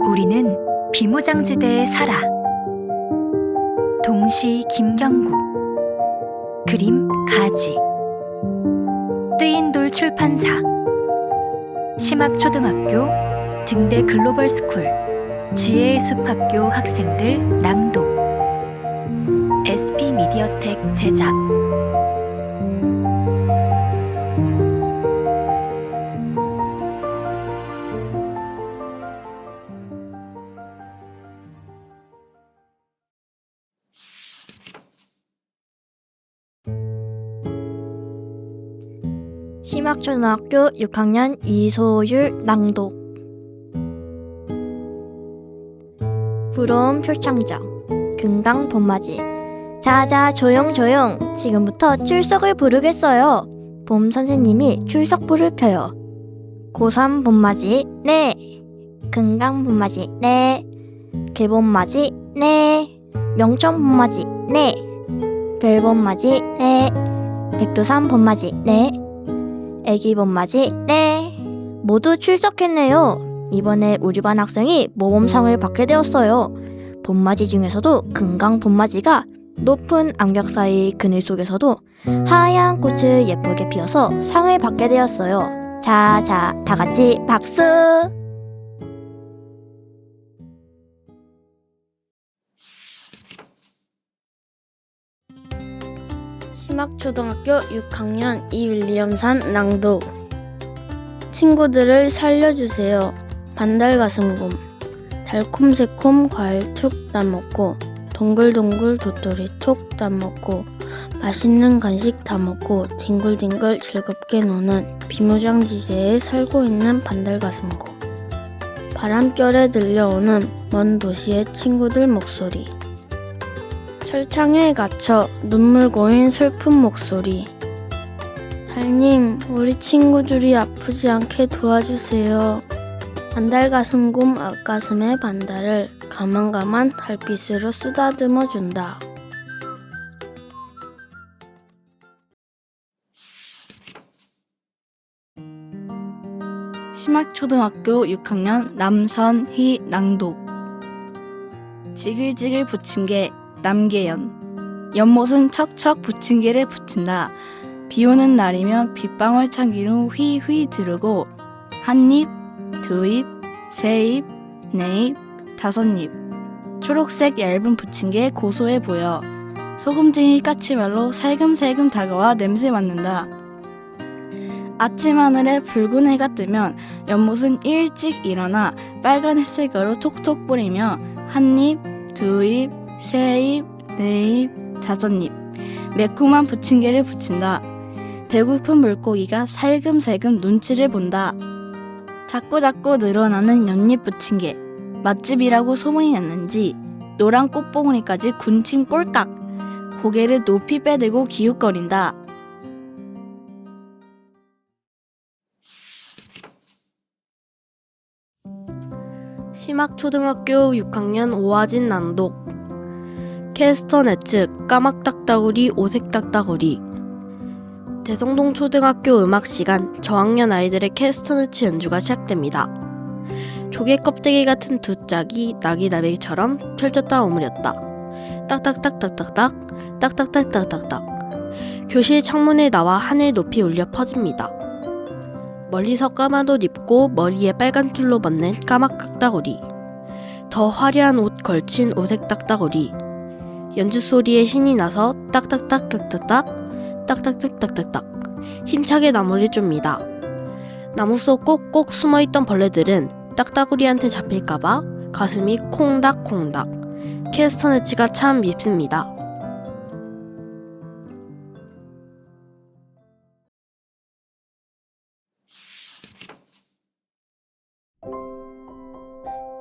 우리는 비무장지대에 살아. 동시 김경구. 그림 가지. 뜨인돌 출판사. 심학초등학교 등대 글로벌스쿨 지혜의 숲학교 학생들 낭독. SP미디어텍 제작. 심학초등학교 6학년 이소율 낭독. 부러움 표창장. 금강 봄맞이. 자자 조용조용. 지금부터 출석을 부르겠어요. 봄 선생님이 출석부를 펴요. 고3 봄맞이 네. 금강 봄맞이 네. 개봄맞이 네. 명천 봄맞이 네. 별봄맞이 네. 백두산 봄맞이 네. 애기 봄맞이 네. 모두 출석했네요. 이번에 우리 반 학생이 모범상을 받게 되었어요. 봄맞이 중에서도 금강 봄맞이가 높은 암벽 사이 그늘 속에서도 하얀 꽃을 예쁘게 피워서 상을 받게 되었어요. 자자 다같이 박수. 심학초등학교 6학년 이윌리엄산 낭독. 친구들을 살려주세요. 반달가슴곰. 달콤새콤 과일 툭 따먹고 동글동글 도토리 툭 따먹고 맛있는 간식 다 먹고 뒹굴뒹굴 즐겁게 노는 비무장지대에 살고 있는 반달가슴곰. 바람결에 들려오는 먼 도시의 친구들 목소리. 철창에 갇혀 눈물 고인 슬픈 목소리. 달님, 우리 친구들이 아프지 않게 도와주세요. 반달가슴곰 앞가슴에 반달을 가만가만 달빛으로 쓰다듬어 준다. 심학초등학교 6학년 남선희 낭독. 지글지글 부침개 남계연. 연못은 척척 부침개를 부친다. 비오는 날이면 빗방울 참기름 휘휘 두르고 한 입, 두 입, 세 입, 네 입, 다섯 입. 초록색 얇은 부침개 고소해 보여. 소금쟁이 까치발로 살금살금 다가와 냄새 맡는다. 아침 하늘에 붉은 해가 뜨면 연못은 일찍 일어나 빨간 햇색으로 톡톡 뿌리며 한 입, 두 입, 세 입, 네 입, 다섯 입. 매콤한 부침개를 부친다. 배고픈 물고기가 살금살금 눈치를 본다. 자꾸자꾸 늘어나는 연잎 부침개. 맛집이라고 소문이 났는지 노란 꽃봉오리까지 군침 꼴깍. 고개를 높이 빼들고 기웃거린다. 심학초등학교 6학년 오하진 낭독. 캐스터네츠 까막딱따구리 오색딱따구리. 대성동 초등학교 음악시간 저학년 아이들의 캐스터네츠 연주가 시작됩니다. 조개 껍데기 같은 두 짝이 나기나비처럼 펼쳤다 오므렸다. 딱딱딱딱딱딱 딱딱딱딱딱딱. 교실 창문에 나와 하늘 높이 울려 퍼집니다. 멀리서 까만 옷 입고 머리에 빨간 줄로 벗는 까막딱따구리. 더 화려한 옷 걸친 오색 딱따구리. 연주 소리에 신이 나서 딱딱딱딱딱딱 딱딱딱딱딱딱 힘차게 나무를 줍니다. 나무 속 꼭꼭 숨어있던 벌레들은 딱따구리한테 잡힐까봐 가슴이 콩닥콩닥. 캐스터네츠가 참 밉습니다.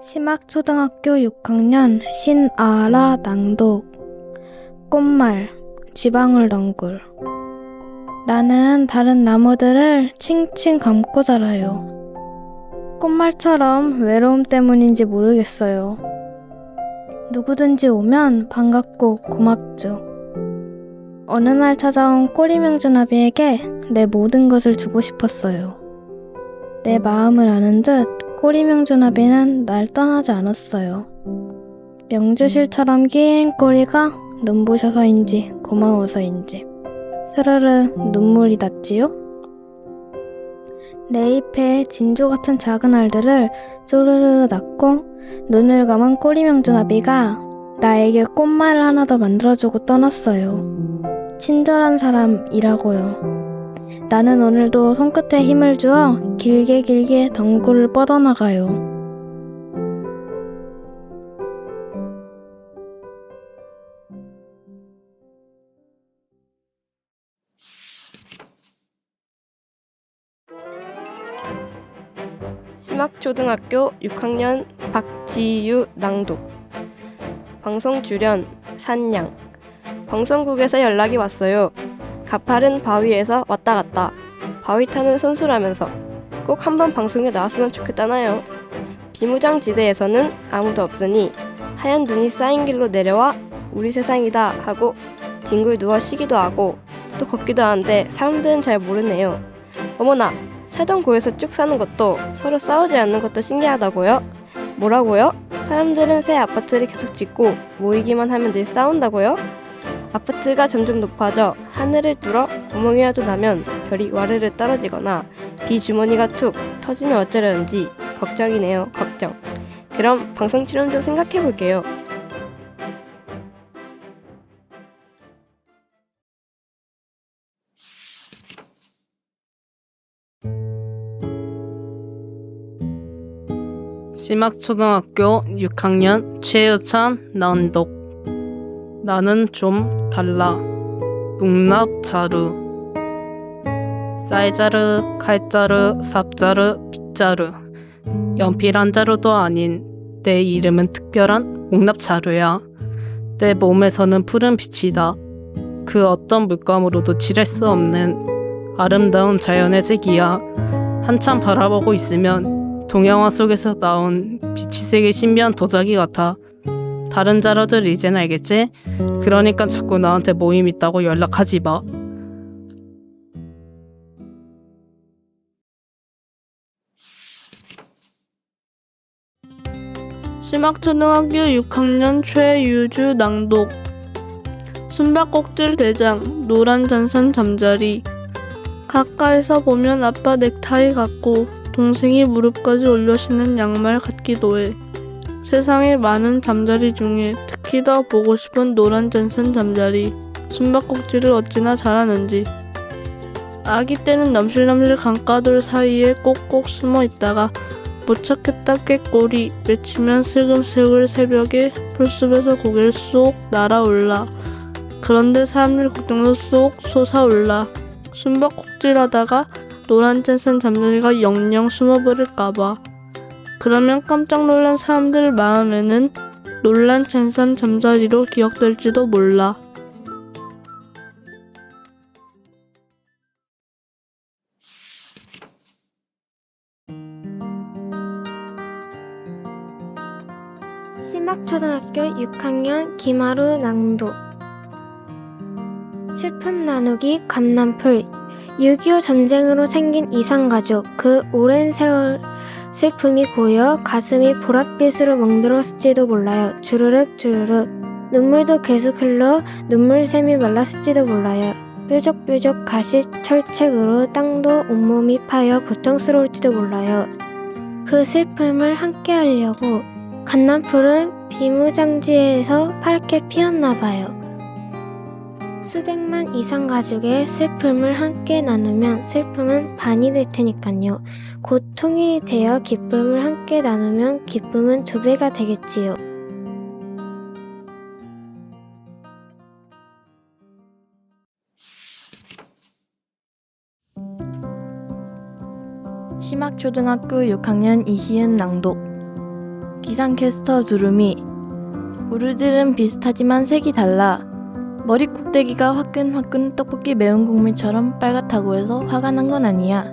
심학초등학교 6학년 신아라 낭독. 꽃말 지방울 덩굴. 나는 다른 나무들을 칭칭 감고 자라요. 꽃말처럼 외로움 때문인지 모르겠어요. 누구든지 오면 반갑고 고맙죠. 어느 날 찾아온 꼬리명주나비에게 내 모든 것을 주고 싶었어요. 내 마음을 아는 듯 꼬리명주나비는 날 떠나지 않았어요. 명주실처럼 긴 꼬리가 눈부셔서인지 고마워서인지 스르르 눈물이 났지요. 내 잎에 진주 같은 작은 알들을 쪼르르 낳고 눈을 감은 꼬리명주나비가 나에게 꽃말을 하나 더 만들어주고 떠났어요. 친절한 사람이라고요. 나는 오늘도 손끝에 힘을 주어 길게 길게 덩굴을 뻗어나가요. 심학초등학교 6학년 박지유 낭독. 방송 출연 산양. 방송국에서 연락이 왔어요. 가파른 바위에서 왔다 갔다 바위 타는 선수라면서 꼭 한번 방송에 나왔으면 좋겠다나요. 비무장지대에서는 아무도 없으니 하얀 눈이 쌓인 길로 내려와 우리 세상이다 하고 뒹굴 누워 쉬기도 하고 또 걷기도 하는데 사람들은 잘 모르네요. 어머나, 살던 고에서 쭉 사는 것도 서로 싸우지 않는 것도 신기하다고요? 뭐라고요? 사람들은 새 아파트를 계속 짓고 모이기만 하면 늘 싸운다고요? 아파트가 점점 높아져 하늘을 뚫어 구멍이라도 나면 별이 와르르 떨어지거나 비주머니가 툭 터지면 어쩌려는지 걱정이네요. 걱정. 그럼 방송 출연 좀 생각해볼게요. 심학초등학교 6학년 최유찬 낭독. 나는 좀 달라. 묵납자루. 쌀자루, 칼자루, 삽자루, 빗자루. 연필 한 자루도 아닌 내 이름은 특별한 묵납자루야. 내 몸에서는 푸른 빛이다. 그 어떤 물감으로도 칠할 수 없는 아름다운 자연의 색이야. 한참 바라보고 있으면 동양화 속에서 나온 빛이 색의 신비한 도자기 같아. 다른 자료들 이젠 알겠지? 그러니까 자꾸 나한테 모임 있다고 연락하지 마. 심학초등학교 6학년 최유주 낭독. 숨바꼭질 대장 노란 전선 잠자리. 가까이서 보면 아빠 넥타이 같고 동생이 무릎까지 올려 신는 양말 같기도 해. 세상에 많은 잠자리 중에 특히 더 보고 싶은 노란 전선 잠자리. 숨바꼭질을 어찌나 잘하는지. 아기 때는 넘실넘실 강가돌 사이에 꼭꼭 숨어 있다가 못 찾겠다 꾀꼬리 외치면 슬금슬금 새벽에 풀숲에서 고개를 쏙 날아올라. 그런데 사람들 걱정도 쏙 솟아올라. 숨바꼭질하다가 노란 짠산 잠자리가 영영 숨어버릴까봐. 그러면 깜짝 놀란 사람들 마음에는 놀란 짠산 잠자리로 기억될지도 몰라. 심학초등학교 6학년 김하루 낭독. 슬픔 나누기 감남풀. 6.25 전쟁으로 생긴 이산가족. 그 오랜 세월 슬픔이 고여 가슴이 보랏빛으로 멍들었을지도 몰라요. 주르륵 주르륵 눈물도 계속 흘러 눈물샘이 말랐을지도 몰라요. 뾰족뾰족 가시철책으로 땅도 온몸이 파여 고통스러울지도 몰라요. 그 슬픔을 함께하려고 감남풀은 비무장지에서 파랗게 피었나봐요. 수백만 이상 가족의 슬픔을 함께 나누면 슬픔은 반이 될 테니까요. 곧 통일이 되어 기쁨을 함께 나누면 기쁨은 2배가 되겠지요. 심학초등학교 6학년 이시은 낭독. 기상캐스터 두루미. 우리들은 비슷하지만 색이 달라. 머리 꼭대기가 화끈화끈 떡볶이 매운 국물처럼 빨갛다고 해서 화가 난 건 아니야.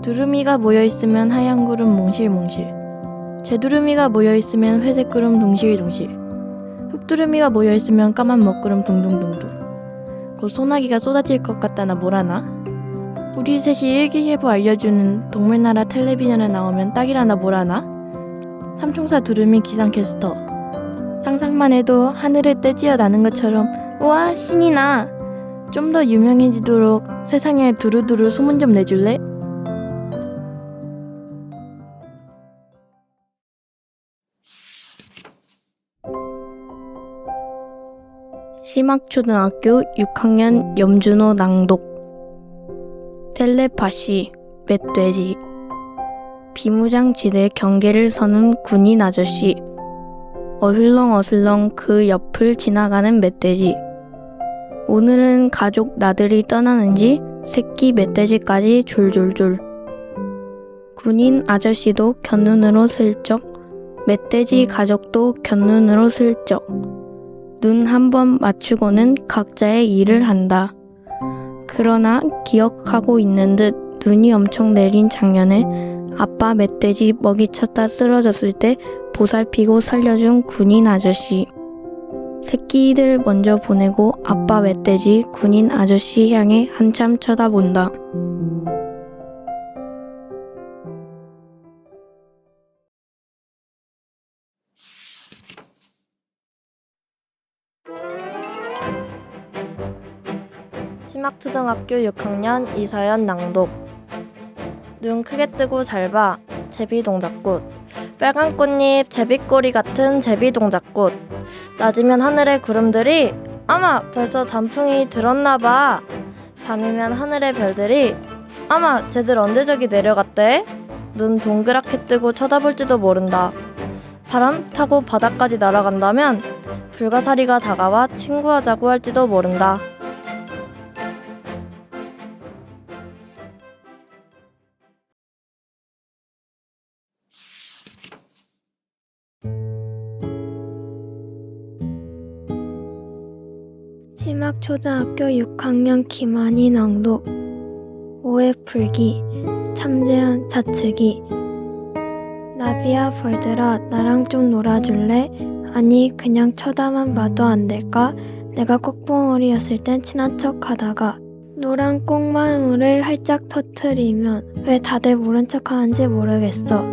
두루미가 모여있으면 하얀 구름 몽실몽실. 재두루미가 모여있으면 회색 구름 둥실둥실. 흑두루미가 모여있으면 까만 먹구름 둥둥둥둥. 곧 소나기가 쏟아질 것 같다나 뭐라나. 우리 셋이 일기예보 알려주는 동물나라 텔레비전에 나오면 딱이라나 뭐라나? 삼총사 두루미 기상캐스터. 상상만 해도 하늘을 떼지어 나는 것처럼 우와 신이 나! 좀 더 유명해지도록 세상에 두루두루 소문 좀 내줄래? 심학초등학교 6학년 염준호 낭독. 텔레파시, 멧돼지. 비무장지대 경계를 서는 군인 아저씨. 어슬렁어슬렁 그 옆을 지나가는 멧돼지. 오늘은 가족 나들이 떠나는지 새끼 멧돼지까지 졸졸졸. 군인 아저씨도 곁눈으로 슬쩍, 멧돼지 가족도 곁눈으로 슬쩍. 눈 한 번 맞추고는 각자의 일을 한다. 그러나 기억하고 있는 듯 눈이 엄청 내린 작년에 아빠 멧돼지 먹이 찾다 쓰러졌을 때 보살피고 살려준 군인 아저씨. 새끼들 먼저 보내고 아빠 멧돼지 군인 아저씨 향해 한참 쳐다본다. 심학초등학교 6학년 이서연 낭독. 눈 크게 뜨고 잘 봐. 제비동작꽃. 빨간 꽃잎 제비꼬리 같은 제비동작꽃. 낮이면 하늘의 구름들이 아마 벌써 단풍이 들었나봐. 밤이면 하늘의 별들이 아마 쟤들 언제 저기 내려갔대? 눈 동그랗게 뜨고 쳐다볼지도 모른다. 바람 타고 바다까지 날아간다면 불가사리가 다가와 친구하자고 할지도 모른다. 심학초등학교 6학년 김한희 낭독. 오해 풀기, 참대한 자측이. 나비야 벌들아 나랑 좀 놀아줄래? 아니 그냥 쳐다만 봐도 안 될까? 내가 꼭봉오리였을 땐 친한 척 하다가 노란 꽁마물을 활짝 터트리면 왜 다들 모른 척 하는지 모르겠어.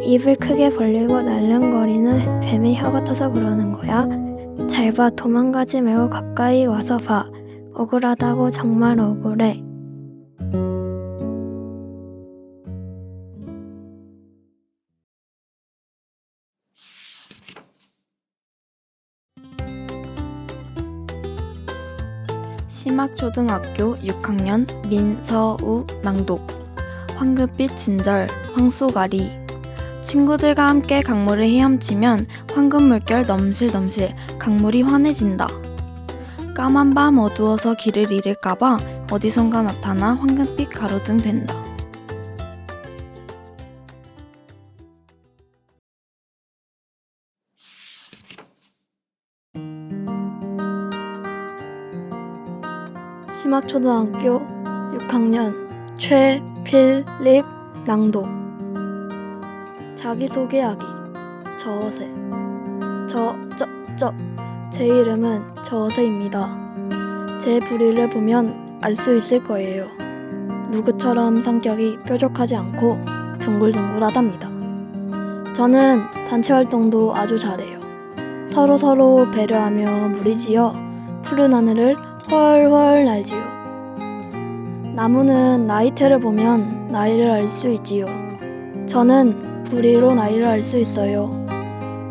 입을 크게 벌리고 날름거리는 뱀의 혀 같아서 그러는 거야? 잘 봐, 도망가지 말고 가까이 와서 봐. 억울하다고 정말 억울해. 심학초등학교 6학년 민서우 낭독. 황금빛 진절, 황소가리. 친구들과 함께 강물을 헤엄치면 황금 물결 넘실넘실 강물이 환해진다. 까만 밤 어두워서 길을 잃을까봐 어디선가 나타나 황금빛 가로등 된다. 심학초등학교 6학년 최필립 낭독. 자기소개하기. 저어세. 제 이름은 저어세입니다. 제 부리를 보면 알 수 있을 거예요. 누구처럼 성격이 뾰족하지 않고 둥글둥글하답니다. 저는 단체 활동도 아주 잘해요. 서로 배려하며 무리지어 푸른 하늘을 훨훨 날지요. 나무는 나이테를 보면 나이를 알 수 있지요. 저는 부리로 나이를 알 수 있어요.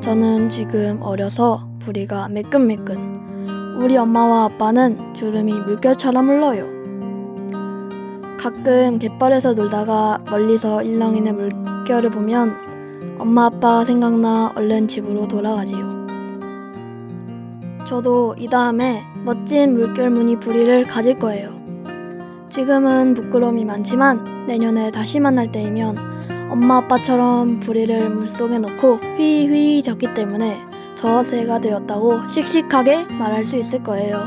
저는 지금 어려서 부리가 매끈매끈. 우리 엄마와 아빠는 주름이 물결처럼 흘러요. 가끔 갯벌에서 놀다가 멀리서 일렁이는 물결을 보면 엄마 아빠가 생각나 얼른 집으로 돌아가지요. 저도 이 다음에 멋진 물결 무늬 부리를 가질 거예요. 지금은 부끄러움이 많지만 내년에 다시 만날 때이면 엄마 아빠처럼 부리를 물속에 넣고 휘휘 젓기 때문에 저어새가 되었다고 씩씩하게 말할 수 있을 거예요.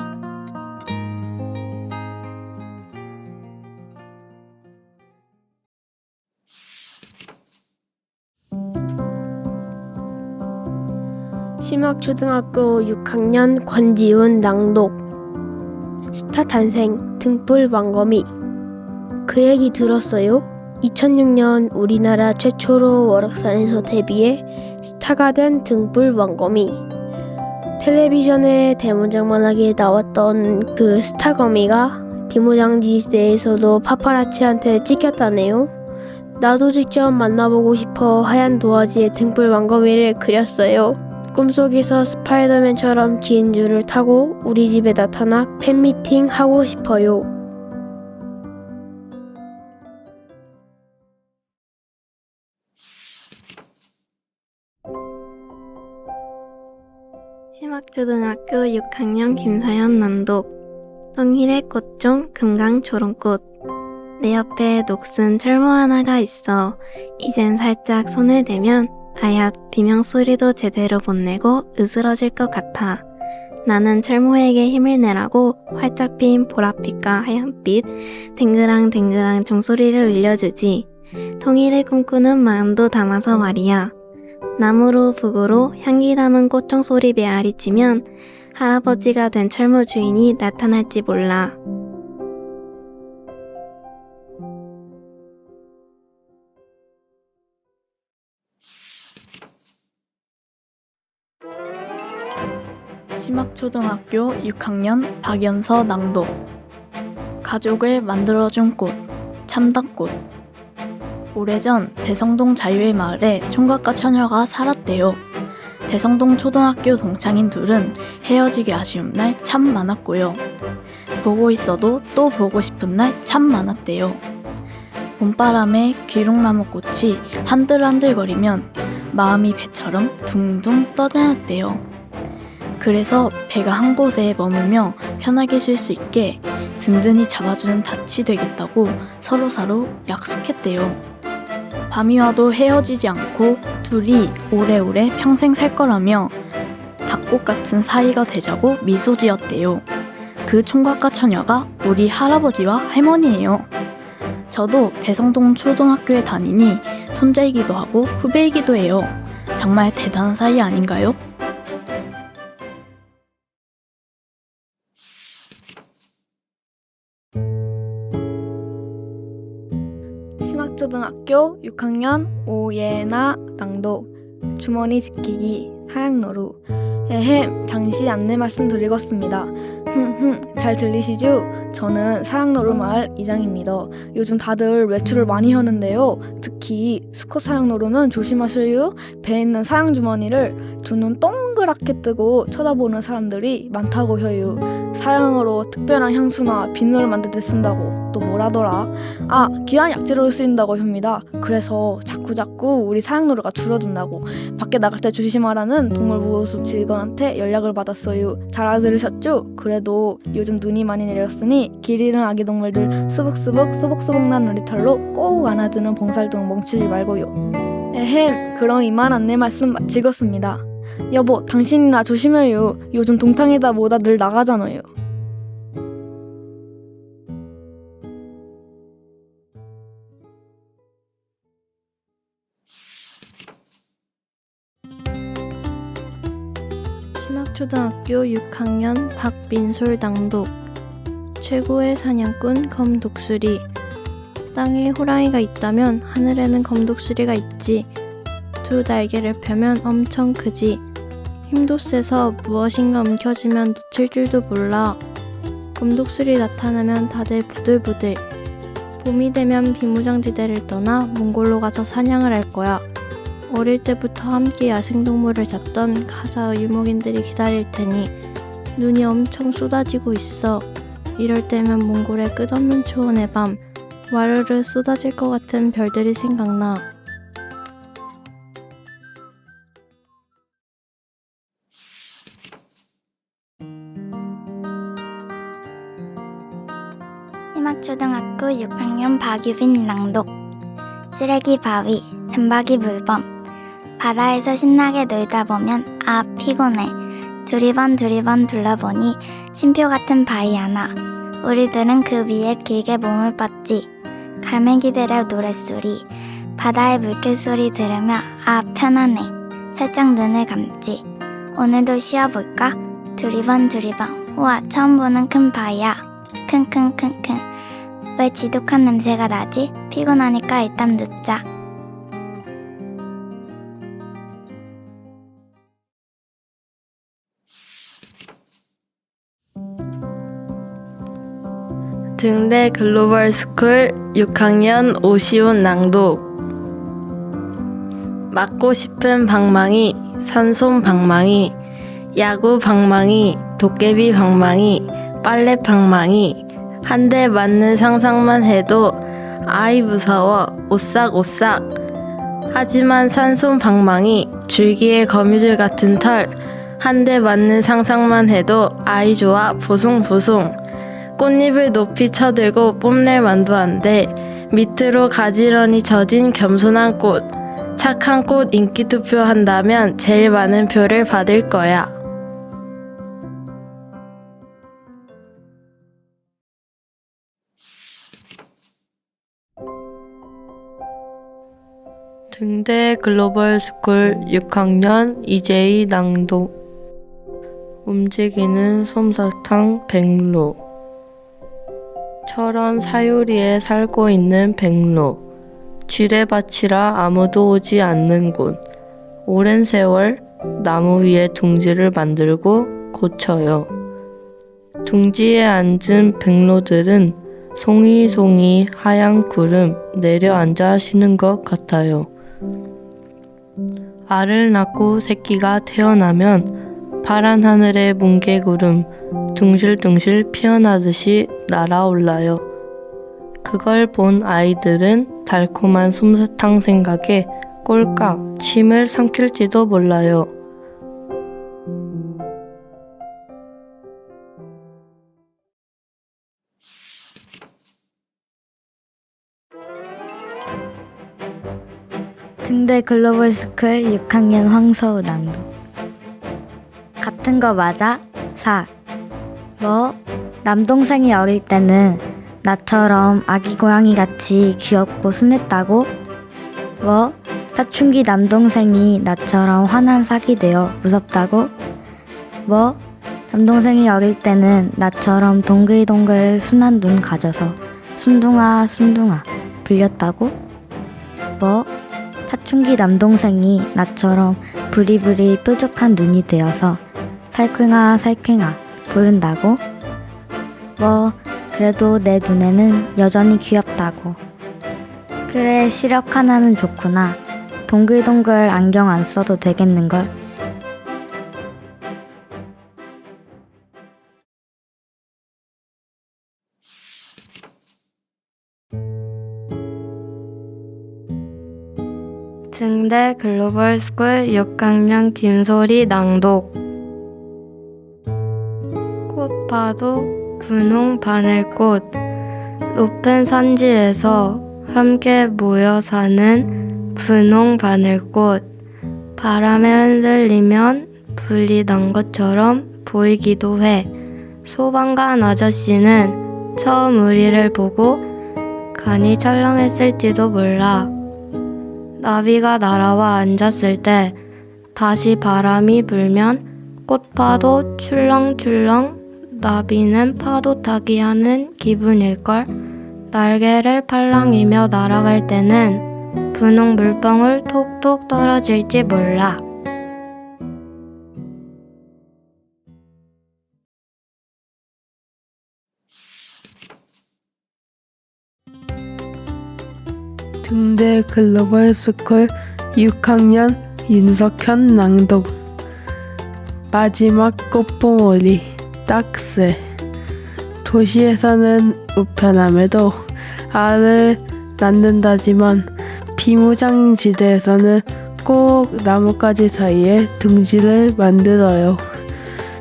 심학초등학교 6학년 권지훈 낭독. 스타 탄생 등불 왕거미. 그 얘기 들었어요? 2006년 우리나라 최초로 월악산에서 데뷔해 스타가 된 등불 왕거미. 텔레비전에 대문짝만하게 나왔던 그 스타거미가 비무장지 시대에서도 파파라치한테 찍혔다네요. 나도 직접 만나보고 싶어 하얀 도화지에 등불 왕거미를 그렸어요. 꿈속에서 스파이더맨처럼 긴 줄을 타고 우리 집에 나타나 팬미팅 하고 싶어요. 심학초등학교 6학년 김사연 낭독. 동일의 꽃종 금강초롱꽃. 내 옆에 녹슨 철모 하나가 있어. 이젠 살짝 손을 대면 아얏 비명소리도 제대로 못 내고 으스러질 것 같아. 나는 철모에게 힘을 내라고 활짝 핀 보랏빛과 하얀빛 댕그랑댕그랑 종소리를 울려주지. 통일을 꿈꾸는 마음도 담아서 말이야. 나무로 북으로 향기 담은 꽃종 소리 메아리 치면 할아버지가 된 철모 주인이 나타날지 몰라. 심학초등학교 6학년 박연서 낭독. 가족을 만들어준 꽃, 참닭꽃. 오래전 대성동 자유의 마을에 총각과 처녀가 살았대요. 대성동 초등학교 동창인 둘은 헤어지기 아쉬운 날 참 많았고요. 보고 있어도 또 보고 싶은 날 참 많았대요. 봄바람에 귀롱나무꽃이 한들한들거리면 마음이 배처럼 둥둥 떠다녔대요. 그래서 배가 한 곳에 머물며 편하게 쉴 수 있게 든든히 잡아주는 닻이 되겠다고 서로 약속했대요. 밤이 와도 헤어지지 않고 둘이 오래오래 평생 살 거라며 닭꽃 같은 사이가 되자고 미소 지었대요. 그 총각과 처녀가 우리 할아버지와 할머니예요. 저도 대성동 초등학교에 다니니 손자이기도 하고 후배이기도 해요. 정말 대단한 사이 아닌가요? 심학초등학교 6학년 오예나 낭독. 주머니 지키기 사양노루. 에헴, 잠시 안내 말씀드리겠습니다. 잘 들리시죠? 저는 사양노루 마을 이장입니다. 요즘 다들 외출을 많이 하는데요. 특히 수컷 사양노루는 조심하셔요. 배에 있는 사양 주머니를 두 눈 동그랗게 뜨고 쳐다보는 사람들이 많다고 해요. 사양으로 특별한 향수나 비누를 만들 때 쓴다고. 또 뭐라더라? 아, 귀한 약재로 쓰인다고 합니다. 그래서 자꾸 우리 사양노루가 줄어든다고. 밖에 나갈 때 조심하라는 동물보호소 직원한테 연락을 받았어요. 잘 알아들으셨죠? 그래도 요즘 눈이 많이 내렸으니 길 잃은 아기 동물들 수북수북 난 놀이터로 꼭 안아주는 봉사활동 멈추지 말고요. 에헴, 그럼 이만 안내 말씀 마치겠습니다. 여보, 당신이나 조심해요. 요즘 동탕에다 뭐다 늘 나가잖아요. 심학초등학교 6학년 박민솔 낭독. 최고의 사냥꾼 검독수리. 땅에 호랑이가 있다면 하늘에는 검독수리가 있지. 두 날개를 펴면 엄청 크지. 힘도 세서 무엇인가 움켜쥐면 놓칠 줄도 몰라. 검독수리 나타나면 다들 부들부들. 봄이 되면 비무장지대를 떠나 몽골로 가서 사냥을 할 거야. 어릴 때부터 함께 야생동물을 잡던 가자 유목인들이 기다릴 테니 눈이 엄청 쏟아지고 있어. 이럴 때면 몽골의 끝없는 초원의 밤, 와르르 쏟아질 것 같은 별들이 생각나. 심학초등학교 6학년 박유빈 낭독. 쓰레기 바위, 점박이 물범. 바다에서 신나게 놀다 보면 아 피곤해. 두리번 둘러보니 쉼표 같은 바위 하나. 우리들은 그 위에 길게 몸을 뻗지. 갈매기들의 노랫소리, 바다의 물결소리 들으며 아 편하네. 살짝 눈을 감지. 오늘도 쉬어볼까? 두리번 우와 처음 보는 큰 바위야. 킁킁킁킁. 왜 지독한 냄새가 나지? 피곤하니까 일단 눕자. 등대 글로벌 스쿨 6학년 오시훈 낭독. 맞고 싶은 방망이, 산솜 방망이, 야구 방망이, 도깨비 방망이, 빨래 방망이. 한 대 맞는 상상만 해도 아이 무서워 오싹오싹. 하지만 산솜 방망이, 줄기의 거미줄 같은 털. 한 대 맞는 상상만 해도 아이 좋아 보송보송. 꽃잎을 높이 쳐들고 뽐낼 만도 한데 밑으로 가지런히 젖은 겸손한 꽃. 착한 꽃 인기 투표한다면 제일 많은 표를 받을 거야. 등대 글로벌 스쿨 6학년 이재희 낭독. 움직이는 솜사탕 백로. 철원 사유리에 살고 있는 백로. 지뢰밭이라 아무도 오지 않는 곳. 오랜 세월 나무 위에 둥지를 만들고 고쳐요. 둥지에 앉은 백로들은 송이송이 하얀 구름 내려앉아 쉬는 것 같아요. 알을 낳고 새끼가 태어나면 파란 하늘의 뭉게구름 둥실둥실 피어나듯이 날아올라요. 그걸 본 아이들은 달콤한 솜사탕 생각에 꼴깍 침을 삼킬지도 몰라요. 등대 글로벌 스쿨 6학년 황서우 낭독. 같은 거 맞아? 사. 뭐? 남동생이 어릴 때는 나처럼 아기 고양이 같이 귀엽고 순했다고? 뭐? 사춘기 남동생이 나처럼 환한 삭이 되어 무섭다고? 뭐? 남동생이 어릴 때는 나처럼 동글동글 순한 눈 가져서 순둥아 순둥아 불렸다고? 뭐? 사춘기 남동생이 나처럼 부리부리 뾰족한 눈이 되어서 살쾡아 살쾡아 부른다고? 뭐 그래도 내 눈에는 여전히 귀엽다고. 그래 시력 하나는 좋구나. 동글동글 안경 안 써도 되겠는걸. 등대 글로벌 스쿨 6학년 김소리 낭독. 꽃 봐도 분홍 바늘꽃. 높은 산지에서 함께 모여 사는 분홍 바늘꽃. 바람에 흔들리면 불이 난 것처럼 보이기도 해. 소방관 아저씨는 처음 우리를 보고 간이 찰랑했을지도 몰라. 나비가 날아와 앉았을 때 다시 바람이 불면 꽃파도 출렁출렁 나비는 파도 타기 하는 기분일걸. 날개를 팔랑이며 날아갈 때는 분홍 물방울 톡톡 떨어질지 몰라. 등대 글로벌 스쿨 6학년 윤석현 낭독. 마지막 꽃봉오리 딱새. 도시에서는 우편함에도 알을 낳는다지만 비무장지대에서는 꼭 나뭇가지 사이에 둥지를 만들어요.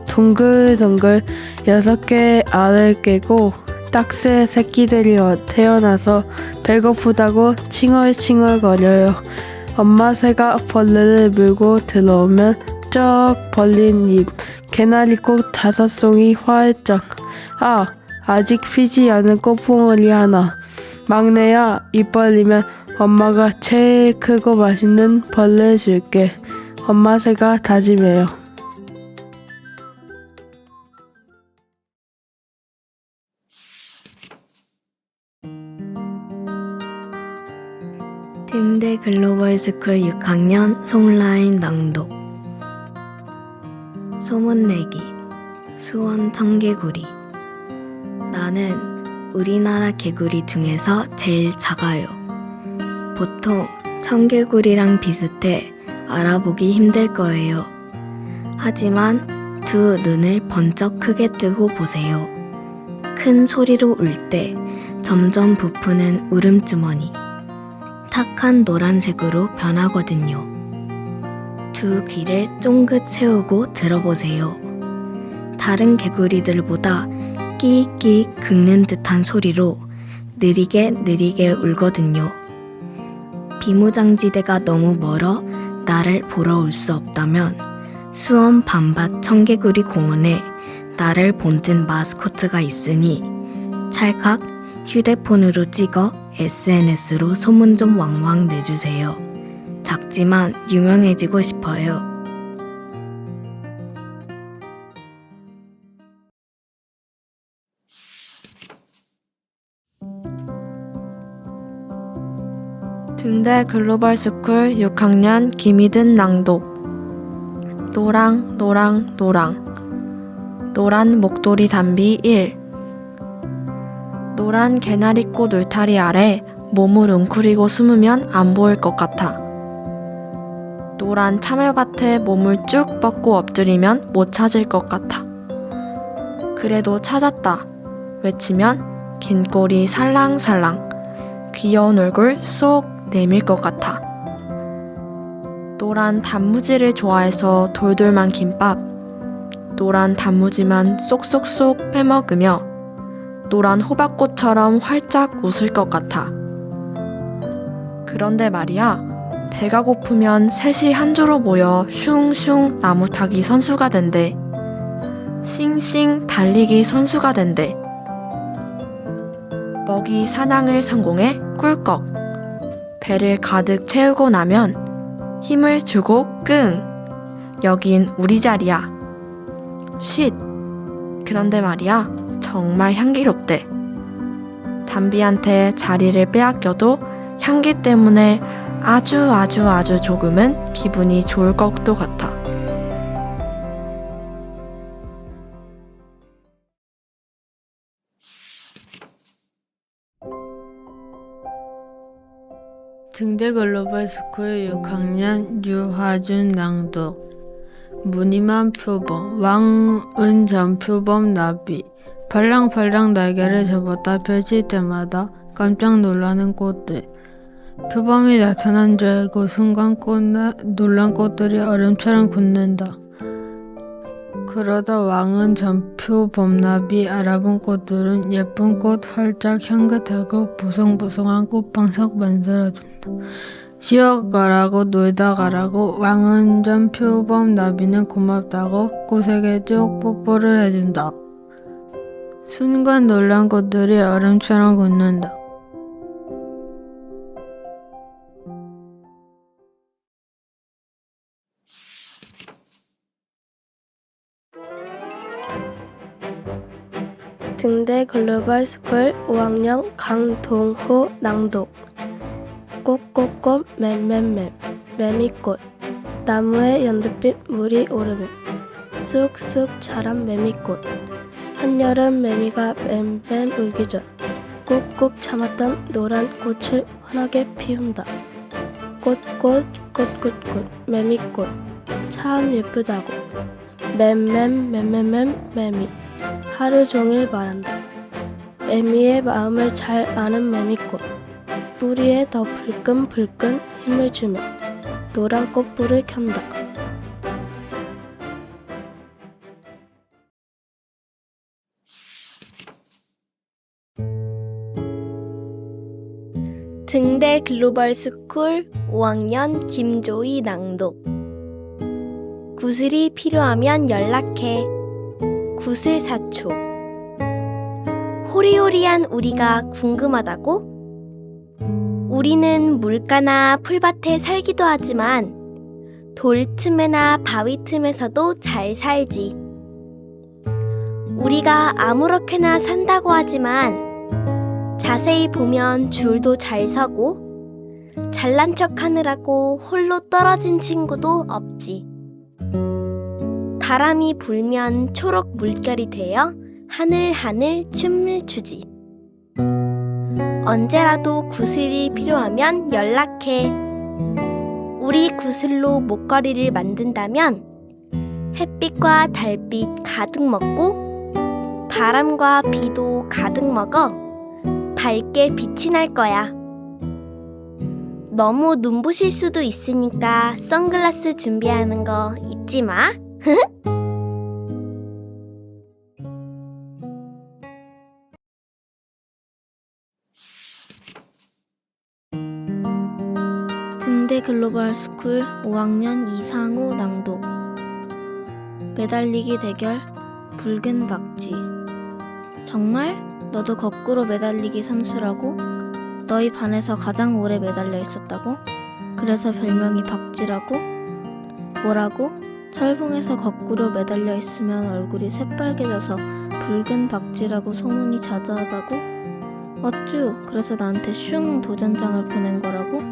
동글동글 6개의 알을 깨고 딱새 새끼들이 태어나서 배고프다고 칭얼칭얼거려요. 엄마 새가 벌레를 물고 들어오면 쩍 벌린 입, 개나리꽃 5송이 활짝. 아, 아직 피지 않은 꽃봉오리 하나. 막내야, 입 벌리면 엄마가 제일 크고 맛있는 벌레 줄게. 엄마 새가 다짐해요. 등대 글로벌 스쿨 6학년 송라임 낭독. 소문내기. 수원 청개구리. 나는 우리나라 개구리 중에서 제일 작아요. 보통 청개구리랑 비슷해 알아보기 힘들 거예요. 하지만 두 눈을 번쩍 크게 뜨고 보세요. 큰 소리로 울 때 점점 부푸는 울음주머니. 탁한 노란색으로 변하거든요. 두 귀를 쫑긋 세우고 들어보세요. 다른 개구리들보다 끼익끼익 긁는 듯한 소리로 느리게 울거든요. 비무장지대가 너무 멀어 나를 보러 올 수 없다면 수원 밤밭 청개구리 공원에 나를 본뜬 마스코트가 있으니 찰칵 휴대폰으로 찍어 SNS로 소문 좀 왕왕 내주세요. 작지만 유명해지고 싶어요. 등대 글로벌 스쿨 6학년 김희든 낭독. 노랑 노랑 노랑. 노란 목도리 담비 1. 노란 개나리꽃 울타리 아래 몸을 웅크리고 숨으면 안 보일 것 같아. 노란 참외밭에 몸을 쭉 뻗고 엎드리면 못 찾을 것 같아. 그래도 찾았다 외치면 긴 꼬리 살랑살랑, 귀여운 얼굴 쏙 내밀 것 같아. 노란 단무지를 좋아해서 돌돌만 김밥, 노란 단무지만 쏙쏙쏙 빼먹으며 노란 호박꽃처럼 활짝 웃을 것 같아. 그런데 말이야, 배가 고프면 셋이 한 조로 모여 슝슝 나무 타기 선수가 된대. 싱싱 달리기 선수가 된대. 먹이 사냥을 성공해 꿀꺽. 배를 가득 채우고 나면 힘을 주고 끙. 여긴 우리 자리야. 쉿. 그런데 말이야, 정말 향기롭대. 담비한테 자리를 빼앗겨도 향기 때문에 아주 조금은 기분이 좋을 것도 같아. 등대 글로벌 스쿨 6학년 유화준 낭독. 무늬만 표범, 왕은전 표범 나비. 팔랑팔랑 날개를 접었다 펼칠 때마다 깜짝 놀라는 꽃들. 표범이 나타난 줄 알고 순간 놀란 꽃들이 얼음처럼 굳는다. 그러다 왕은 전표 범나비 알아본 꽃들은 예쁜 꽃 활짝 향긋하고 보송보송한 꽃방석 만들어준다. 쉬어가라고 놀다 가라고 왕은 전표 범나비는 고맙다고 꽃에게 쭉 뽀뽀를 해준다. 순간 놀란 꽃들이 얼음처럼 굳는다. 등대 글로벌 스쿨 5학년 강동호 낭독. 꽃꽃꽃 맴맴맴 매미꽃. 나무에 연두빛 물이 오르면 쑥쑥 자란 매미꽃. 한여름 매미가 뱀뱀 울기 전 꾹꾹 참았던 노란 꽃을 환하게 피운다. 꽃꽃 꽃꽃꽃 매미꽃 참 예쁘다고 맴맴 매미 하루 종일 말한다. 매미의 마음을 잘 아는 매미꽃. 뿌리에 더 불끈불끈 힘을 주며 노란 꽃불을 켠다. 등대 글로벌 스쿨 5학년 김조희 낭독. 구슬이 필요하면 연락해. 구슬사초. 호리호리한 우리가 궁금하다고? 우리는 물가나 풀밭에 살기도 하지만 돌 틈에나 바위 틈에서도 잘 살지. 우리가 아무렇게나 산다고 하지만 자세히 보면 줄도 잘 서고 잘난 척 하느라고 홀로 떨어진 친구도 없지. 바람이 불면 초록 물결이 되어 하늘하늘 춤을 추지. 언제라도 구슬이 필요하면 연락해. 우리 구슬로 목걸이를 만든다면 햇빛과 달빛 가득 먹고 바람과 비도 가득 먹어 밝게 빛이 날 거야. 너무 눈부실 수도 있으니까 선글라스 준비하는 거 잊지 마. 등대 글로벌 스쿨 5학년 이상우 낭독. 매달리기 대결 붉은 박쥐. 정말? 너도 거꾸로 매달리기 선수라고? 너희 반에서 가장 오래 매달려 있었다고? 그래서 별명이 박쥐라고? 뭐라고? 철봉에서 거꾸로 매달려 있으면 얼굴이 새빨개져서 붉은 박쥐라고 소문이 자자하다고? 어쭈, 그래서 나한테 슝 도전장을 보낸 거라고?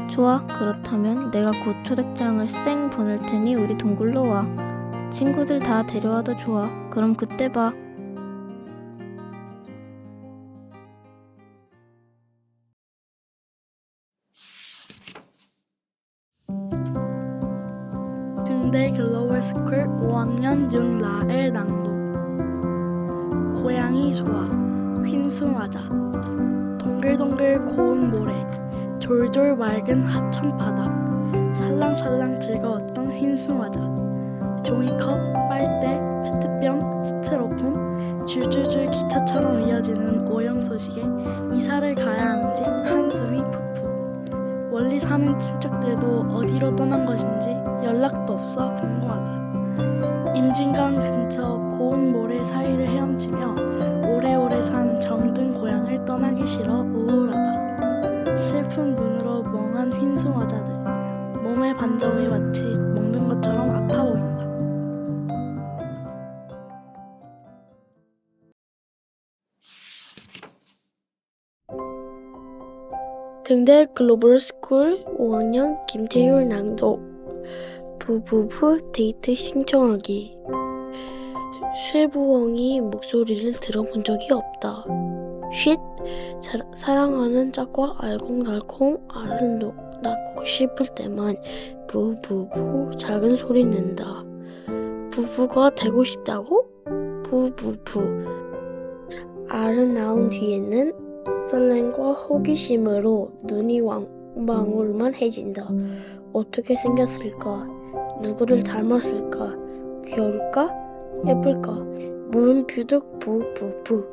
좋아, 그렇다면 내가 곧 초대장을 쌩 보낼 테니 우리 동굴로 와. 친구들 다 데려와도 좋아. 그럼 그때 봐. 등대 글로벌 스쿨 5학년 윤라엘 낭독. 고양이 좋아 휜숭하자. 동글동글 고운 모래, 졸졸 맑은 하천 바다. 살랑살랑 즐거웠던 휜숭하자. 종이컵, 빨대, 페트병, 스티로폼, 줄줄줄 기타처럼 이어지는 오염 소식에 이사를 가야 하는지 한숨이 푹푹. 멀리 사는 친척들도 어디로 떠난 것인지 연락도 없어 궁금하다. 임진강 근처 고운 모래 사이를 헤엄치며 오래오래 산 정든 고향을 떠나기 싫어 우울하다. 슬픈 눈으로 멍한 휜숭어자들. 몸의 반점이 마치 먹는 것처럼 아파 보인다. 등대 글로벌 스쿨 5학년 김태율 낭독. 부부부 데이트 신청하기. 쇠부엉이 목소리를 들어본 적이 없다. 쉿! 사랑하는 짝과 알콩달콩 알을 낳고 싶을 때만 부부부 작은 소리 낸다. 부부가 되고 싶다고? 부부부. 알을 낳은 뒤에는 설렘과 호기심으로 눈이 왕방울만해진다. 어떻게 생겼을까? 누구를 닮았을까? 귀여울까? 예쁠까? 물음표도 부부부.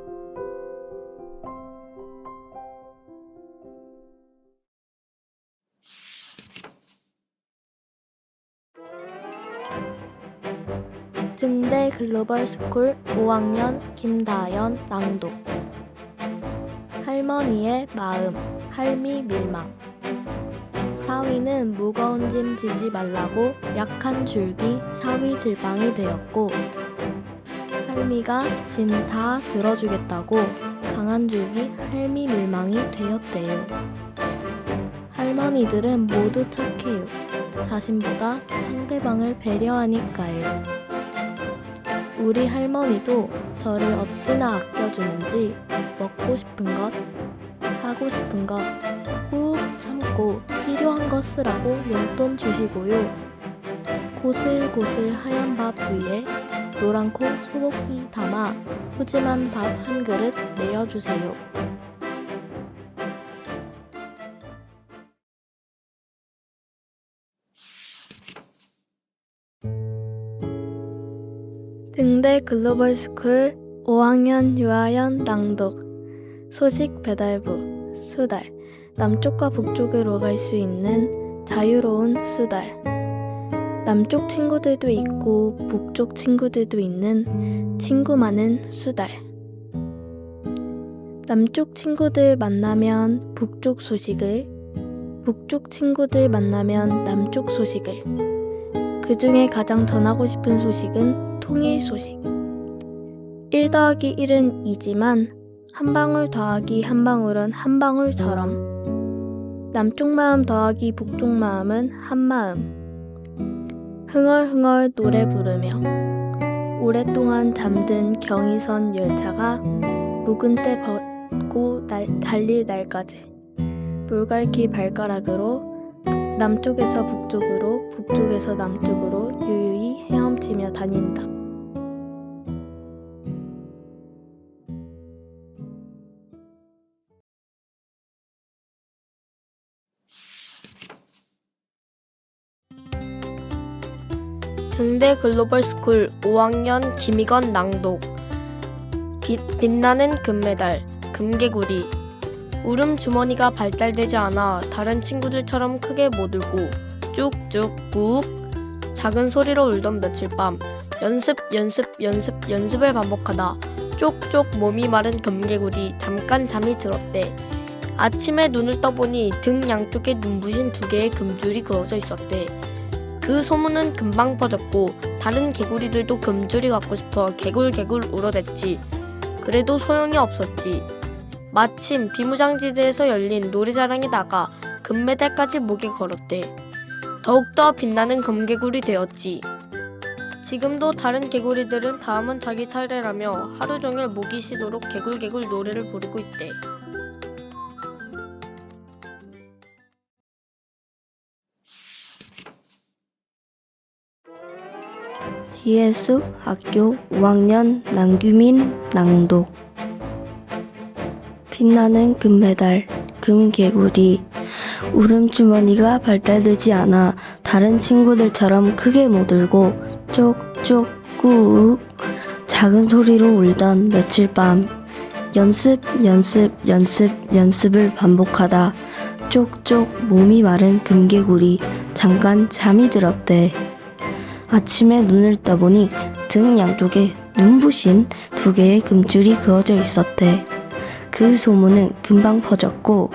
등대 글로벌 스쿨 5학년 김다연 낭독. 할머니의 마음, 할미 밀망. 사위는 무거운 짐 지지 말라고 약한 줄기 사위 질방이 되었고, 할미가 짐 다 들어주겠다고 강한 줄기 할미 밀망이 되었대요. 할머니들은 모두 착해요. 자신보다 상대방을 배려하니까요. 우리 할머니도 저를 어찌나 아껴주는지 먹고 싶은 것, 사고 싶은 것 꾹 참고 필요한 것 쓰라고 용돈 주시고요. 고슬고슬 하얀 밥 위에 노란코 소고기 담아 푸짐한 밥 한 그릇 내어주세요. 등대 글로벌 스쿨 5학년 유아연 낭독. 소식 배달부 수달. 남쪽과 북쪽으로 갈 수 있는 자유로운 수달. 남쪽 친구들도 있고 북쪽 친구들도 있는 친구 많은 수달. 남쪽 친구들 만나면 북쪽 소식을, 북쪽 친구들 만나면 남쪽 소식을. 그 중에 가장 전하고 싶은 소식은 통일 소식. 1 더하기 1은 2지만 한 방울 더하기 한 방울은 한 방울처럼 남쪽 마음 더하기 북쪽 마음은 한 마음. 흥얼흥얼 노래 부르며 오랫동안 잠든 경의선 열차가 묵은 때 벗고 달릴 날까지 물갈퀴 발가락으로 남쪽에서 북쪽으로 북쪽에서 남쪽으로 유유히 헤엄치며 다닌다. 등대 글로벌 스쿨 5학년 김희건 낭독. 빛나는 금메달 금개구리. 울음 주머니가 발달되지 않아 다른 친구들처럼 크게 못 울고 쭉쭉 꾹 작은 소리로 울던 며칠 밤 연습을 반복하다 쪽쪽 몸이 마른 금개구리 잠깐 잠이 들었대. 아침에 눈을 떠보니 등 양쪽에 눈부신 2개의 금줄이 그어져 있었대. 그 소문은 금방 퍼졌고 다른 개구리들도 금줄이 갖고 싶어 개굴개굴 울어댔지. 그래도 소용이 없었지. 마침 비무장지대에서 열린 노래자랑에 나가 금메달까지 목에 걸었대. 더욱더 빛나는 금개구리 되었지. 지금도 다른 개구리들은 다음은 자기 차례라며 하루 종일 목이 쉬도록 개굴개굴 노래를 부르고 있대. 지혜숲 학교 5학년 남규민 낭독. 빛나는 금메달 금개구리. 울음주머니가 발달되지 않아 다른 친구들처럼 크게 못 울고 쪽쪽 꾹 작은 소리로 울던 며칠 밤 연습을 반복하다 쪽쪽 몸이 마른 금개구리 잠깐 잠이 들었대. 아침에 눈을 떠보니 등 양쪽에 눈부신 2개의 금줄이 그어져 있었대. 그 소문은 금방 퍼졌고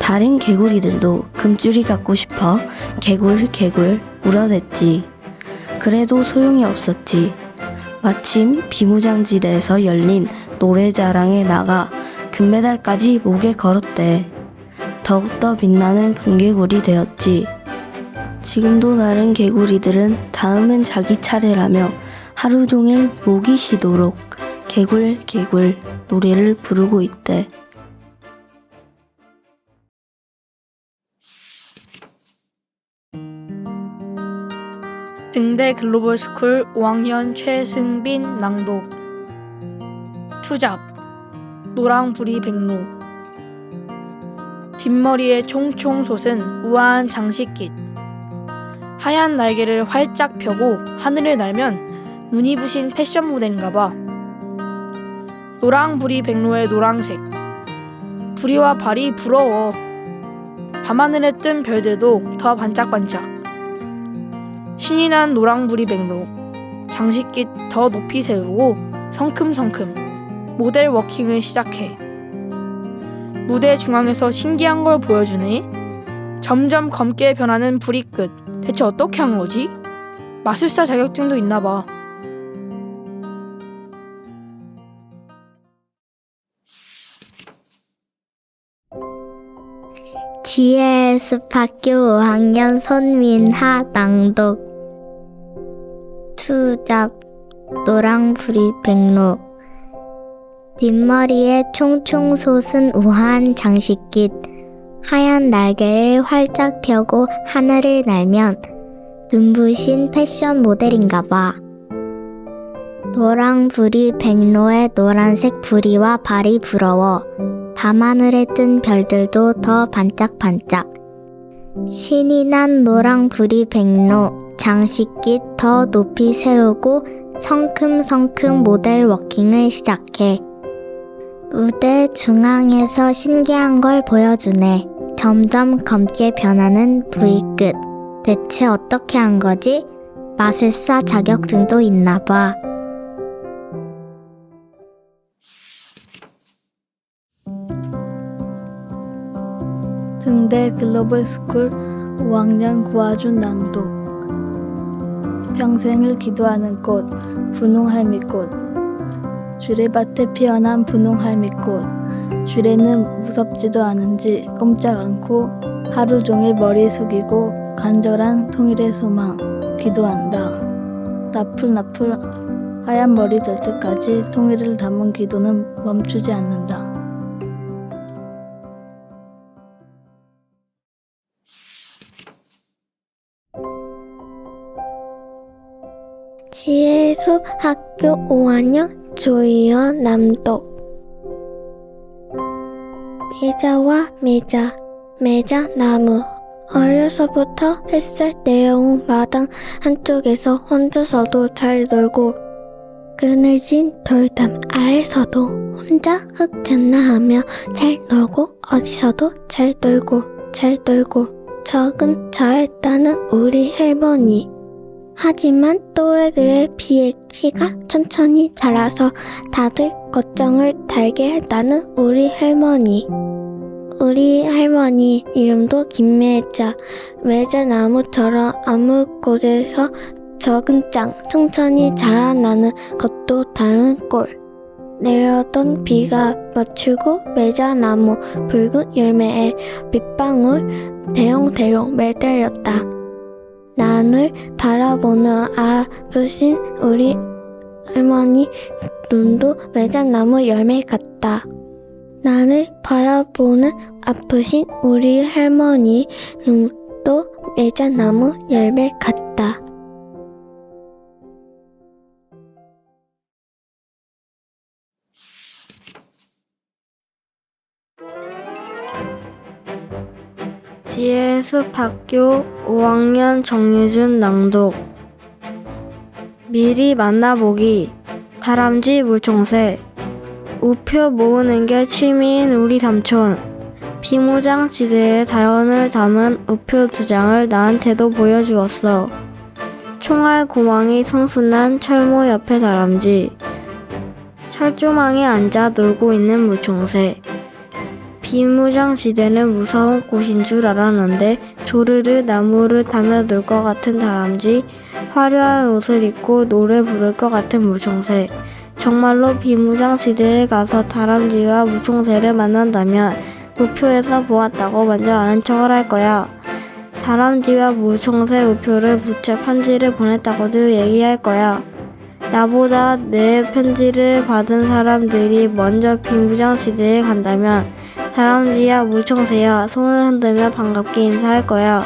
다른 개구리들도 금줄이 갖고 싶어 개굴개굴 울어댔지. 그래도 소용이 없었지. 마침 비무장지대에서 열린 노래자랑에 나가 금메달까지 목에 걸었대. 더욱더 빛나는 금개구리 되었지. 지금도 다른 개구리들은 다음은 자기 차례라며 하루 종일 목이 쉬도록 개굴개굴 노래를 부르고 있대. 등대 글로벌 스쿨 5학년 최승빈 낭독. 투잡 노랑부리 백로. 뒷머리에 총총 솟은 우아한 장식깃. 하얀 날개를 활짝 펴고 하늘을 날면 눈이 부신 패션 모델인가봐. 노랑부리 백로의 노랑색. 부리와 발이 부러워. 밤하늘에 뜬 별들도 더 반짝반짝. 신이 난 노랑부리 백로. 장식깃 더 높이 세우고 성큼성큼 모델 워킹을 시작해. 무대 중앙에서 신기한 걸 보여주네. 점점 검게 변하는 부리 끝. 대체 어떻게 한 거지? 마술사 자격증도 있나 봐. 지혜숲 학교 5학년 손민하 낭독. 투잡 노랑부리 백로. 뒷머리에 총총 솟은 우아한 장식깃. 하얀 날개를 활짝 펴고 하늘을 날면 눈부신 패션 모델인가봐. 노랑부리 백로의 노란색 부리와 발이 부러워. 밤하늘에 뜬 별들도 더 반짝반짝. 신이 난 노랑부리 백로. 장식깃 더 높이 세우고 성큼성큼 모델 워킹을 시작해. 무대 중앙에서 신기한 걸 보여주네. 점점 검게 변하는 V끝. 대체 어떻게 한 거지? 마술사 자격증도 있나 봐. 등대 글로벌 스쿨 5학년 구하준 낭독. 평생을 기도하는 꽃, 분홍할미꽃. 쥐레밭에 피어난 분홍할미꽃. 쥐레는 무섭지도 않은지 꼼짝 않고 하루 종일 머리 숙이고 간절한 통일의 소망 기도한다. 나풀나풀 하얀 머리 될 때까지 통일을 담은 기도는 멈추지 않는다. 지혜의 숲 학교 5학년 조이연 남독. 미자와 미자, 매자 나무. 어려서부터 햇살 내려온 마당 한쪽에서 혼자서도 잘 놀고 그늘진 돌담 아래서도 혼자 흙장난하며 잘 놀고 어디서도 잘 놀고 적은 잘했다는 우리 할머니. 하지만 또래들에 비해 키가 천천히 자라서 다들 걱정을 달게 했다는 우리 할머니. 우리 할머니 이름도 김매자. 매자나무처럼 아무 곳에서 적은 짱 천천히 자라나는 것도 다른 꼴. 내려던 비가 맞추고 매자나무 붉은 열매에 빗방울 대롱대롱 매달렸다. 난을 바라보는 아프신 우리 할머니 눈도 매자나무 열매 같다. 나를 바라보는 아프신 우리 할머니 눈도 매자나무 열매 같다. 지혜의 숲 학교 5학년 정유준 낭독. 미리 만나보기. 다람쥐 물총새. 우표 모으는 게 취미인 우리 삼촌. 비무장지대의 자연을 담은 우표 2장을 나한테도 보여주었어. 총알 구멍이 숭숭한 철모 옆에 다람쥐. 철조망에 앉아 놀고 있는 물총새. 비무장지대는 무서운 곳인 줄 알았는데 조르르 나무를 타며 놀 것 같은 다람쥐, 화려한 옷을 입고 노래 부를 것 같은 물총새. 정말로 비무장지대에 가서 다람쥐와 물총새를 만난다면 우표에서 보았다고 먼저 아는 척을 할 거야. 다람쥐와 물총새 우표를 붙여 편지를 보냈다고도 얘기할 거야. 나보다 내 편지를 받은 사람들이 먼저 비무장지대에 간다면 다람쥐야 물총새야 손을 흔들며 반갑게 인사할 거야.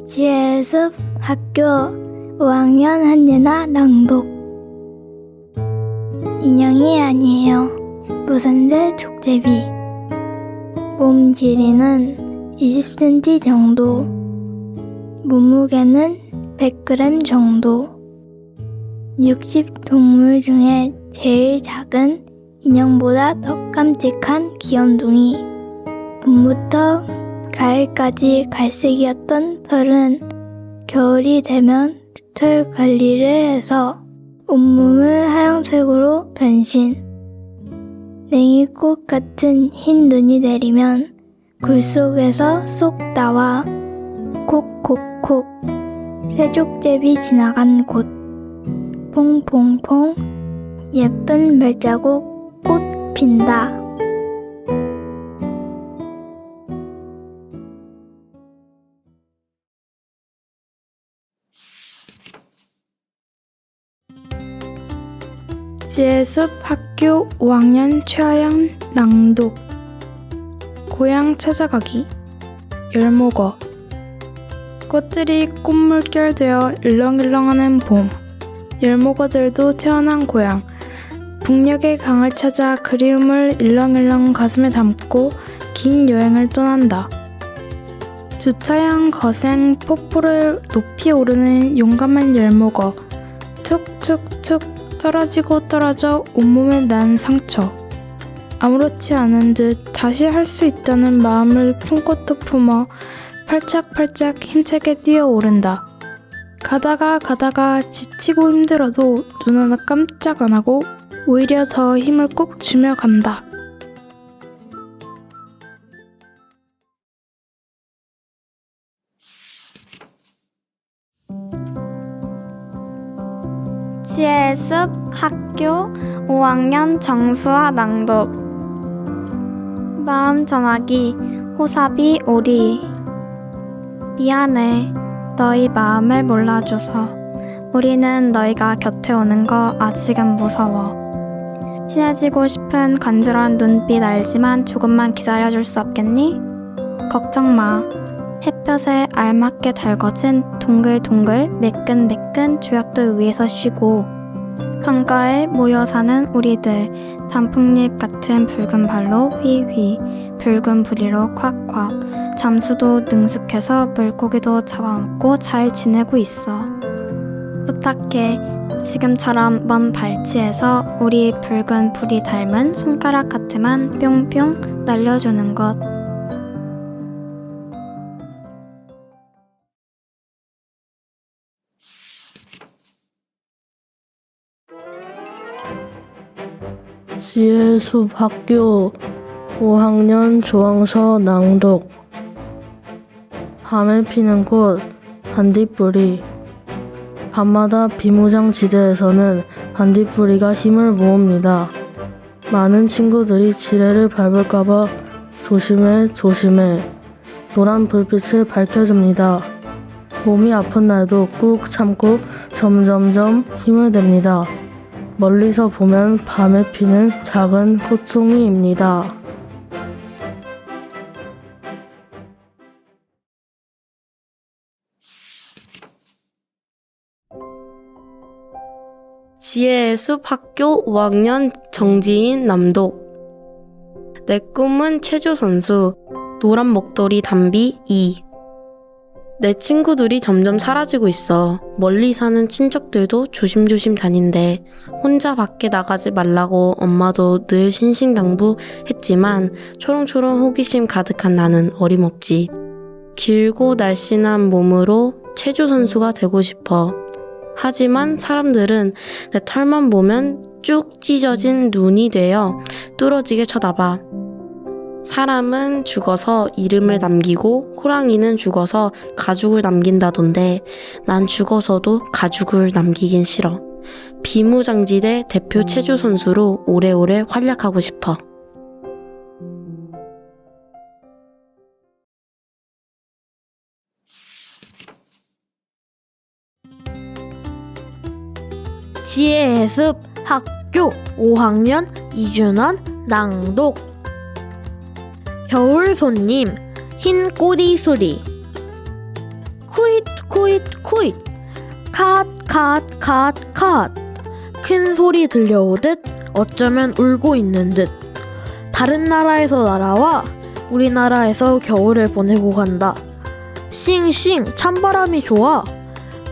지혜의 숲 학교 5학년 한예나 낭독. 인형이 아니에요. 무산제 족제비. 몸 길이는 20cm 정도, 몸무게는 100g 정도. 60 동물 중에 제일 작은 인형보다 더 깜찍한 귀염둥이. 봄부터 가을까지 갈색이었던 털은 겨울이 되면 털 관리를 해서 온몸을 하얀색으로 변신. 냉이꽃 같은 흰 눈이 내리면 굴 속에서 쏙 나와 콕콕콕 새족제비 지나간 곳 퐁퐁퐁 예쁜 발자국 꽃 핀다. 지혜의 숲 학교 5학년 최하영 낭독. 고향 찾아가기. 열목어. 꽃들이 꽃물결되어 일렁일렁하는 봄. 열목어들도 태어난 고향. 북녘의 강을 찾아 그리움을 일렁일렁 가슴에 담고 긴 여행을 떠난다. 주차장 거센 폭포를 높이 오르는 용감한 열목어. 툭툭툭 떨어지고 떨어져 온몸에 난 상처. 아무렇지 않은 듯 다시 할 수 있다는 마음을 품고또 품어 팔짝팔짝 힘차게 뛰어오른다. 가다가 지치고 힘들어도 눈 하나 깜짝 안 하고 오히려 더 힘을 꼭 주며 간다. 지혜의 숲 학교 5학년 정수아 낭독. 마음 전하기 호사비 오리. 미안해. 너희 마음을 몰라줘서. 우리는 너희가 곁에 오는 거 아직은 무서워. 친해지고 싶은 간절한 눈빛 알지만 조금만 기다려줄 수 없겠니? 걱정 마. 햇볕에 알맞게 달궈진 동글동글 매끈매끈 조약돌 위에서 쉬고 강가에 모여 사는 우리들 단풍잎 같은 붉은 발로 휘휘 붉은 부리로 콱콱 잠수도 능숙해서 물고기도 잡아먹고 잘 지내고 있어. 부탁해. 지금처럼 먼 발치에서 우리 붉은 불이 닮은 손가락 하트만 뿅뿅 날려주는 것. 지혜의 숲 학교 5학년 조항서 낭독. 밤에 피는 꽃 반딧불이. 밤마다 비무장지대에서는 반딧불이가 힘을 모읍니다. 많은 친구들이 지뢰를 밟을까봐 조심해 조심해 노란 불빛을 밝혀줍니다. 몸이 아픈 날도 꾹 참고 점점점 힘을 냅니다. 멀리서 보면 밤에 피는 작은 꽃송이입니다. 지혜의 숲 학교 5학년 정지인 남독. 내 꿈은 체조 선수. 노란 목도리 담비 2. 내 친구들이 점점 사라지고 있어. 멀리 사는 친척들도 조심조심 다닌대. 혼자 밖에 나가지 말라고 엄마도 늘 신신당부했지만 초롱초롱 호기심 가득한 나는 어림없지. 길고 날씬한 몸으로 체조 선수가 되고 싶어. 하지만 사람들은 내 털만 보면 쭉 찢어진 눈이 되어 뚫어지게 쳐다봐. 사람은 죽어서 이름을 남기고 호랑이는 죽어서 가죽을 남긴다던데 난 죽어서도 가죽을 남기긴 싫어. 비무장지대 대표 체조 선수로 오래오래 활약하고 싶어. 지혜의 숲 학교 5학년 이준원 낭독. 겨울 손님 흰 꼬리 수리. 쿠잇 쿠잇 쿠잇 컷 컷 컷 컷. 큰 소리 들려오듯 어쩌면 울고 있는 듯. 다른 나라에서 날아와 우리나라에서 겨울을 보내고 간다. 싱싱 찬바람이 좋아.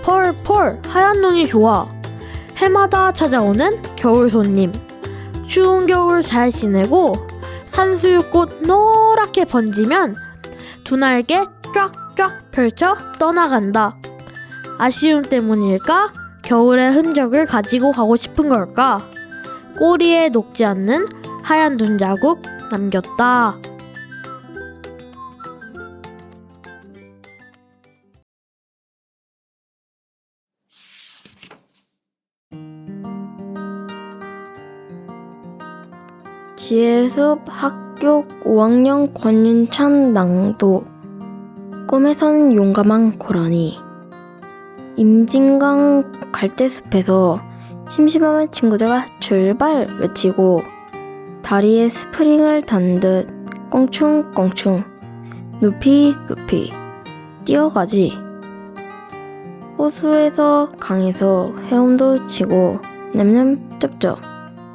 펄펄 하얀 눈이 좋아. 해마다 찾아오는 겨울 손님. 추운 겨울 잘 지내고 산수유꽃 노랗게 번지면 두 날개 쫙쫙 펼쳐 떠나간다. 아쉬움 때문일까? 겨울의 흔적을 가지고 가고 싶은 걸까? 꼬리에 녹지 않는 하얀 눈자국 남겼다. 지혜의 숲 학교 5학년 권윤찬 낭독. 꿈에서는 용감한 고라니. 임진강 갈대숲에서 심심하면 친구들과 출발 외치고 다리에 스프링을 단 듯 껑충껑충 높이 높이 뛰어가지. 호수에서 강에서 헤엄도 치고 냄냄 쩝쩝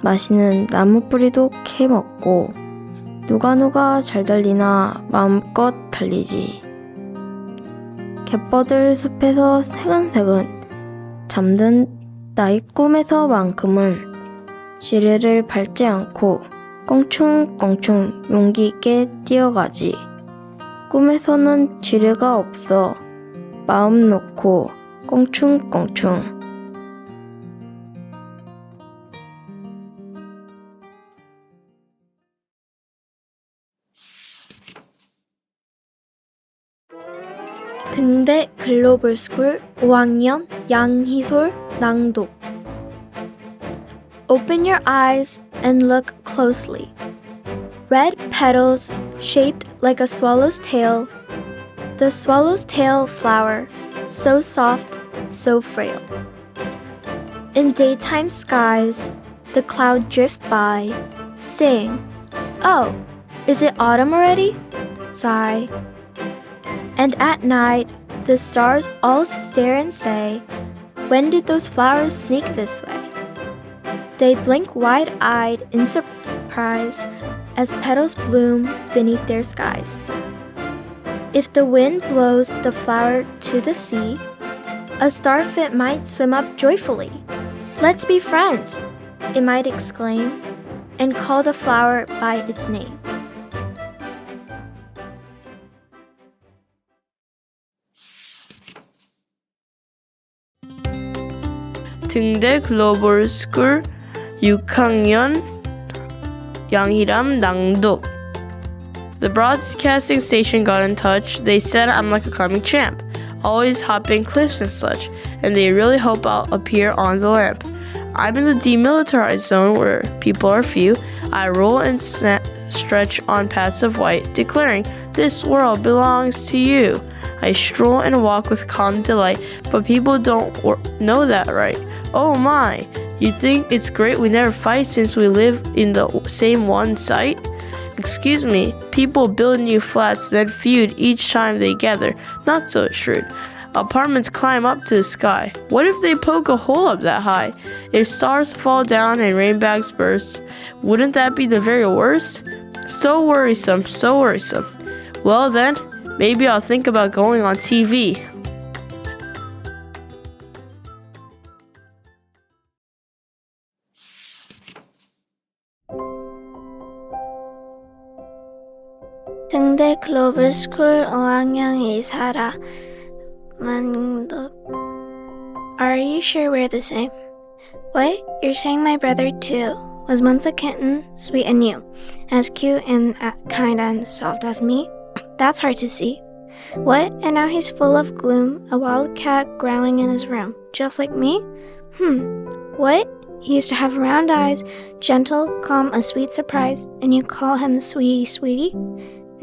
맛있는 나무뿌리도 캐먹고 누가 잘 달리나 마음껏 달리지. 갯벌들 숲에서 새근새근 잠든 나의 꿈에서만큼은 지뢰를 밟지 않고 껑충껑충 용기 있게 뛰어가지. 꿈에서는 지뢰가 없어 마음 놓고 껑충껑충. 등대 글로벌 스쿨 5학년 양희솔 낭독. Open your eyes and look closely. Red petals shaped like a swallow's tail. The swallow's tail flower, so soft, so frail. In daytime skies, the clouds drift by, saying, "Oh, is it autumn already?" Sigh. And at night, the stars all stare and say, "When did those flowers sneak this way?" They blink wide-eyed in surprise as petals bloom beneath their skies. If the wind blows the flower to the sea, a starfit might swim up joyfully. "Let's be friends," it might exclaim, and call the flower by its name. 등대 글로벌 스쿨 6학년 양희람 낭독. The broadcasting station got in touch. They said I'm like a climbing champ, always hopping cliffs and such, and they really hope I'll appear on the lamp. I'm in the demilitarized zone where people are few. I roll and stretch on paths of white, declaring, "This world belongs to you." I stroll and walk with calm delight, but people don't know that, right? Oh my, you think it's great we never fight since we live in the same one site? Excuse me, people build new flats then feud each time they gather. Not so shrewd. Apartments climb up to the sky. What if they poke a hole up that high? If stars fall down and rainbags burst, wouldn't that be the very worst? So worrisome, so worrisome. Well then, maybe I'll think about going on TV. 등대 글로벌 스쿨 5학년 이사라 만덕. Are you sure we're the same? What? You're saying my brother too was once a kitten, sweet and new, as cute and kind and soft as me? That's hard to see. What? And now he's full of gloom, a wild cat growling in his room, just like me? What? He used to have round eyes, gentle, calm, a sweet surprise, and you call him sweetie, sweetie?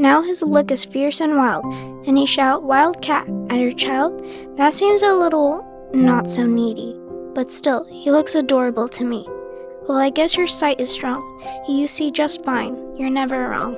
Now his look is fierce and wild, and he shout, "Wild cat," at your child? That seems a little not so needy, but still, he looks adorable to me. Well, I guess your sight is strong. You see just fine. You're never wrong.